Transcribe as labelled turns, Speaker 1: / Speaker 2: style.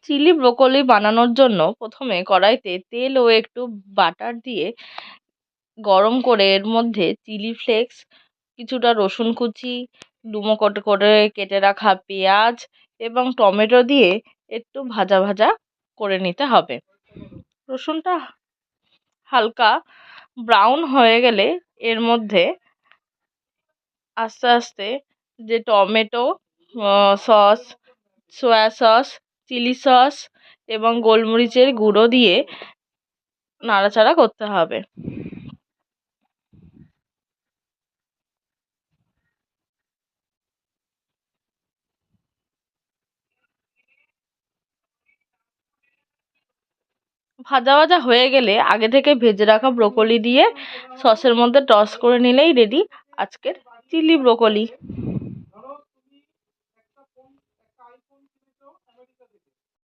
Speaker 1: Chilli broccoli বানানোর জন্য প্রথমে কড়াইতে তেল ও একটু বাটার দিয়ে গরম করে এর মধ্যে চিলি ফ্লেক্স, কিছুটা রসুন কুচি, ডুমো করে কেটে রাখা পেঁয়াজ এবং টমেটো দিয়ে একটু ভাজা ভাজা করে নিতে হবে। রসুনটা হালকা ব্রাউন হয়ে গেলে এর মধ্যে আস্তে আস্তে যে tomato sauce, soya sauce, chilli sauce এবং গোলমরিচের গুঁড়ো দিয়ে নাড়াচাড়া করতে হবে। ভাজা ভাজা হয়ে গেলে আগে থেকে ভেজে রাখা ব্রোকলি দিয়ে সসের মধ্যে টস করে নিলেই রেডি আজকের চিলি ব্রোকলি।